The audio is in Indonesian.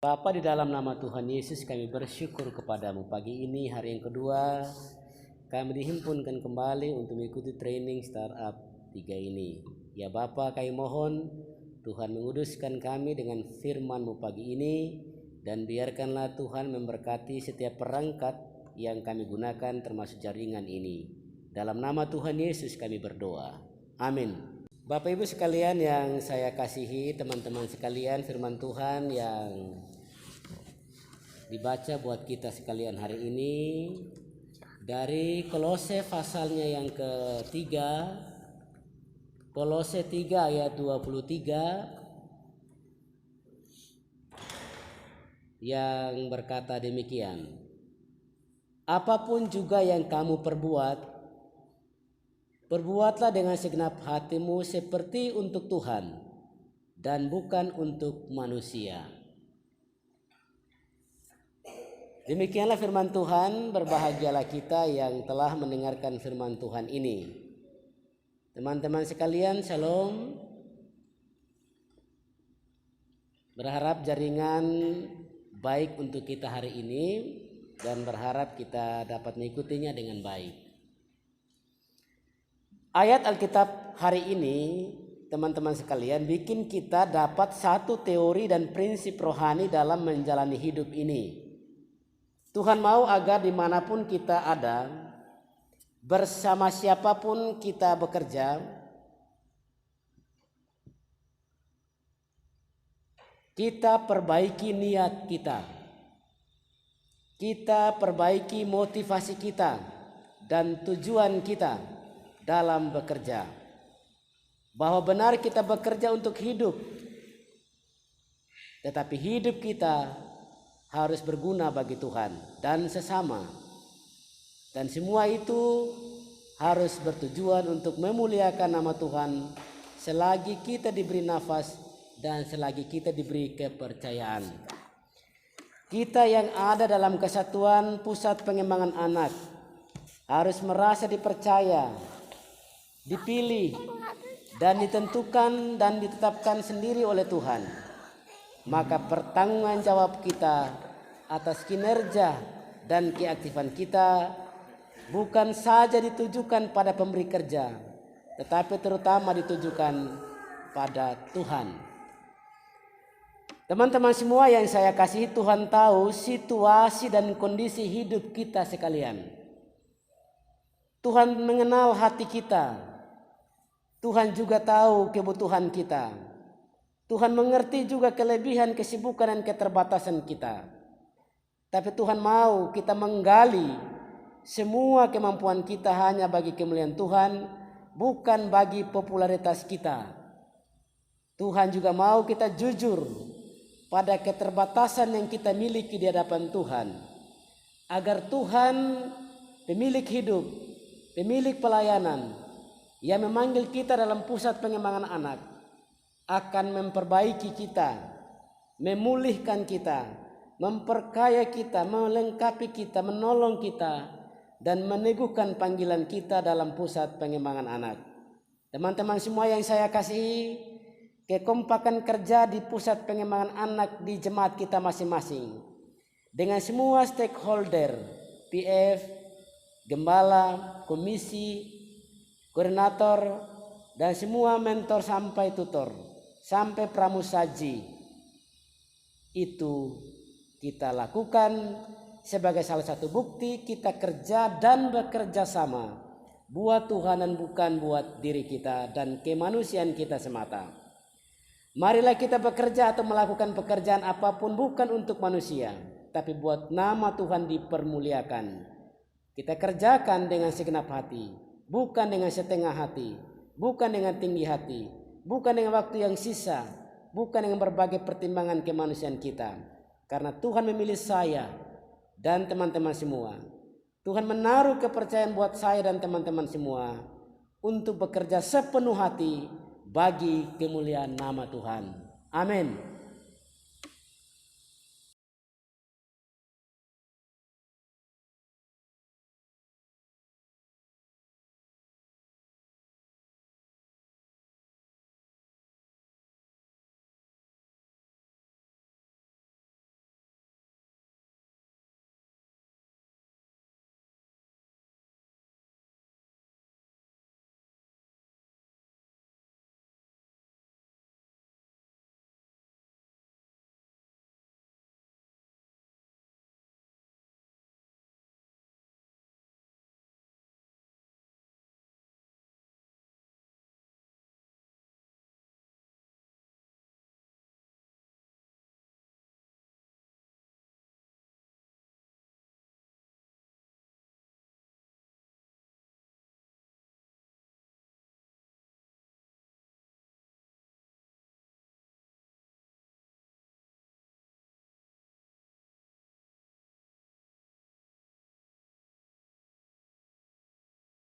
Bapa, di dalam nama Tuhan Yesus kami bersyukur kepadamu pagi ini, hari yang kedua kami dihimpunkan kembali untuk mengikuti training startup 3 ini. Ya Bapa, kami mohon Tuhan menguduskan kami dengan firman-Mu pagi ini, dan biarkanlah Tuhan memberkati setiap perangkat yang kami gunakan termasuk jaringan ini. Dalam nama Tuhan Yesus kami berdoa. Amin. Bapak Ibu sekalian yang saya kasihi, teman-teman sekalian, firman Tuhan yang dibaca buat kita sekalian hari ini dari Kolose pasalnya yang ketiga, Kolose 3 ayat 23 yang berkata demikian: apapun juga yang kamu perbuat, perbuatlah dengan segenap hatimu seperti untuk Tuhan dan bukan untuk manusia. Demikianlah firman Tuhan. Berbahagialah kita yang telah mendengarkan firman Tuhan ini. Teman-teman sekalian, shalom. Berharap jaringan baik untuk kita hari ini dan berharap kita dapat mengikutinya dengan baik. Ayat Alkitab hari ini, teman-teman sekalian, bikin kita dapat satu teori dan prinsip rohani dalam menjalani hidup ini. Tuhan mau agar dimanapun kita ada, bersama siapapun kita bekerja, kita perbaiki niat kita, kita perbaiki motivasi kita dan tujuan kita dalam bekerja. Bahwa benar kita bekerja untuk hidup, tetapi hidup kita harus berguna bagi Tuhan dan sesama. Dan semua itu harus bertujuan untuk memuliakan nama Tuhan selagi kita diberi nafas dan selagi kita diberi kepercayaan. Kita yang ada dalam kesatuan pusat pengembangan anak harus merasa dipercaya, dipilih, dan ditentukan dan ditetapkan sendiri oleh Tuhan. Maka pertanggungan jawab kita atas kinerja dan keaktifan kita bukan saja ditujukan pada pemberi kerja, tetapi terutama ditujukan pada Tuhan. Teman-teman semua yang saya kasihi, Tuhan tahu situasi dan kondisi hidup kita sekalian. Tuhan mengenal hati kita. Tuhan juga tahu kebutuhan kita. Tuhan mengerti juga kelebihan, kesibukan, dan keterbatasan kita. Tapi Tuhan mau kita menggali semua kemampuan kita hanya bagi kemuliaan Tuhan, bukan bagi popularitas kita. Tuhan juga mau kita jujur pada keterbatasan yang kita miliki di hadapan Tuhan, agar Tuhan, pemilik hidup, pemilik pelayanan, yang memanggil kita dalam pusat pengembangan anak, akan memperbaiki kita, memulihkan kita, memperkaya kita, melengkapi kita, menolong kita, dan meneguhkan panggilan kita dalam pusat pengembangan anak. Teman-teman semua yang saya kasihi, kekompakan kerja di pusat pengembangan anak di jemaat kita masing-masing, dengan semua stakeholder, PF, gembala, komisi, koordinator, dan semua mentor sampai tutor, sampai pramusaji, itu kita lakukan sebagai salah satu bukti kita kerja dan bekerja sama buat Tuhan dan bukan buat diri kita dan kemanusiaan kita semata. Marilah kita bekerja atau melakukan pekerjaan apapun bukan untuk manusia, tapi buat nama Tuhan dipermuliakan. Kita kerjakan dengan segenap hati, bukan dengan setengah hati, bukan dengan tinggi hati, bukan dengan waktu yang sisa, bukan dengan berbagai pertimbangan kemanusiaan kita. Karena Tuhan memilih saya dan teman-teman semua. Tuhan menaruh kepercayaan buat saya dan teman-teman semua untuk bekerja sepenuh hati bagi kemuliaan nama Tuhan. Amin.